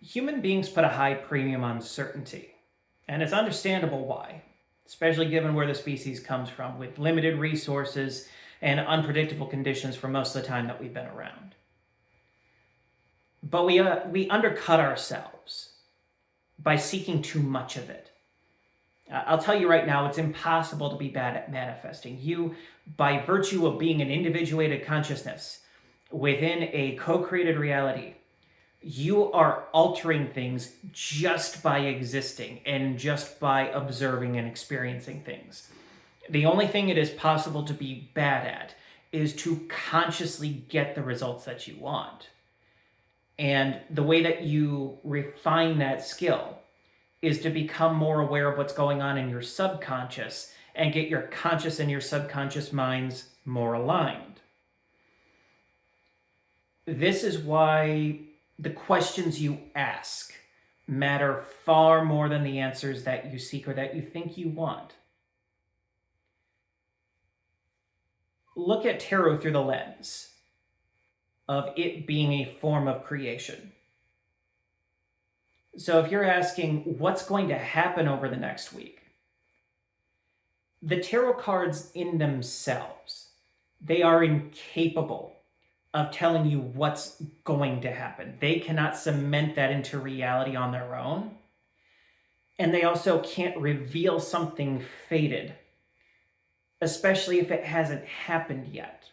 Human beings put a high premium on certainty, and it's understandable why, especially given where the species comes from, with limited resources and unpredictable conditions for most of the time that we've been around. But we undercut ourselves by seeking too much of it. I'll tell you right now, it's impossible to be bad at manifesting. You, by virtue of being an individuated consciousness within a co-created reality, you are altering things just by existing and just by observing and experiencing things. The only thing it is possible to be bad at is to consciously get the results that you want. And the way that you refine that skill is to become more aware of what's going on in your subconscious and get your conscious and your subconscious minds more aligned. This is why the questions you ask matter far more than the answers that you seek or that you think you want. Look at tarot through the lens of it being a form of creation. So if you're asking what's going to happen over the next week, the tarot cards in themselves, they are incapable of telling you what's going to happen. They cannot cement that into reality on their own. And they also can't reveal something fated, especially if it hasn't happened yet.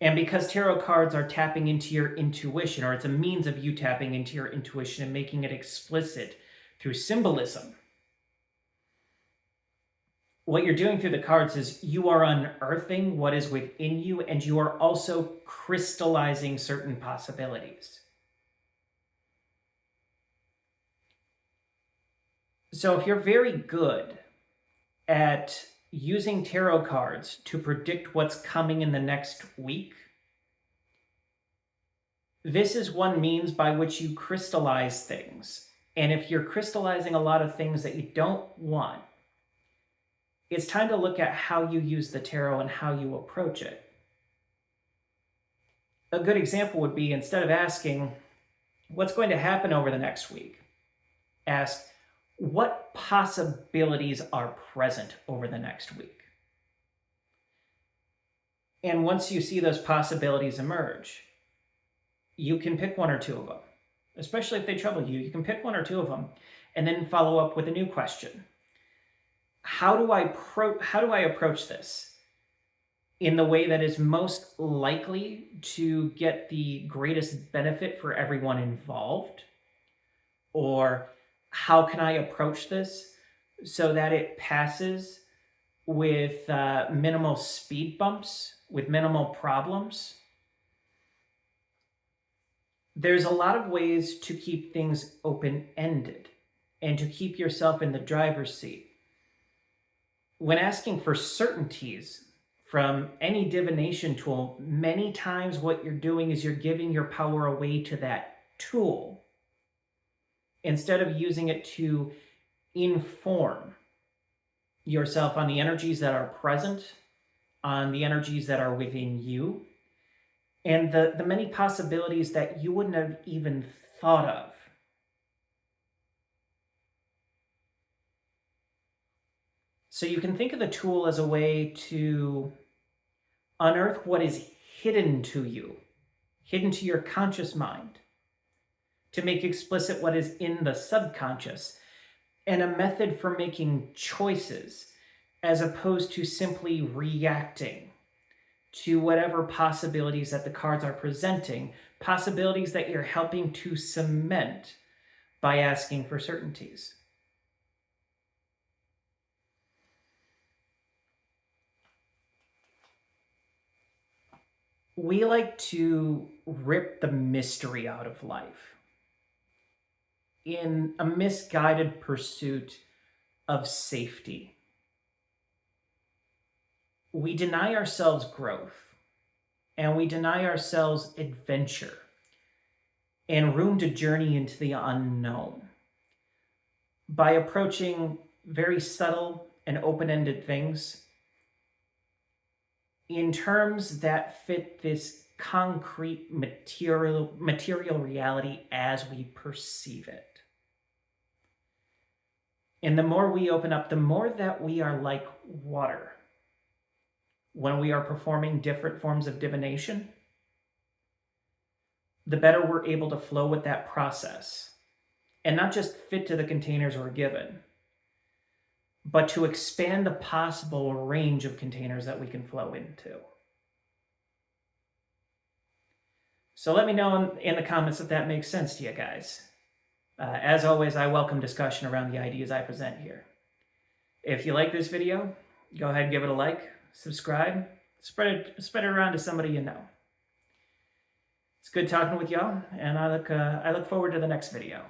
And because tarot cards are tapping into your intuition, or it's a means of you tapping into your intuition and making it explicit through symbolism, what you're doing through the cards is you are unearthing what is within you, and you are also crystallizing certain possibilities. So if you're very good at using tarot cards to predict what's coming in the next week, this is one means by which you crystallize things. And if you're crystallizing a lot of things that you don't want, it's time to look at how you use the tarot and how you approach it. A good example would be, instead of asking, what's going to happen over the next week, ask, what possibilities are present over the next week? And once you see those possibilities emerge, you can pick one or two of them. Especially if they trouble you, you can pick one or two of them and then follow up with a new question. How do I approach this in the way that is most likely to get the greatest benefit for everyone involved? Or how can I approach this so that it passes with minimal speed bumps, with minimal problems? There's a lot of ways to keep things open-ended and to keep yourself in the driver's seat. When asking for certainties from any divination tool, many times what you're doing is you're giving your power away to that tool instead of using it to inform yourself on the energies that are present, on the energies that are within you, and the many possibilities that you wouldn't have even thought of. So you can think of the tool as a way to unearth what is hidden to you, hidden to your conscious mind, to make explicit what is in the subconscious, and a method for making choices as opposed to simply reacting to whatever possibilities that the cards are presenting, possibilities that you're helping to cement by asking for certainties. We like to rip the mystery out of life in a misguided pursuit of safety. We deny ourselves growth, and we deny ourselves adventure and room to journey into the unknown by approaching very subtle and open-ended things in terms that fit this concrete material reality as we perceive it. And the more we open up, the more that we are like water. When we are performing different forms of divination, the better we're able to flow with that process and not just fit to the containers we're given, but to expand the possible range of containers that we can flow into. So let me know in the comments if that makes sense to you guys. As always, I welcome discussion around the ideas I present here. If you like this video, go ahead and give it a like, subscribe, spread it around to somebody you know. It's good talking with y'all, and I look forward to the next video.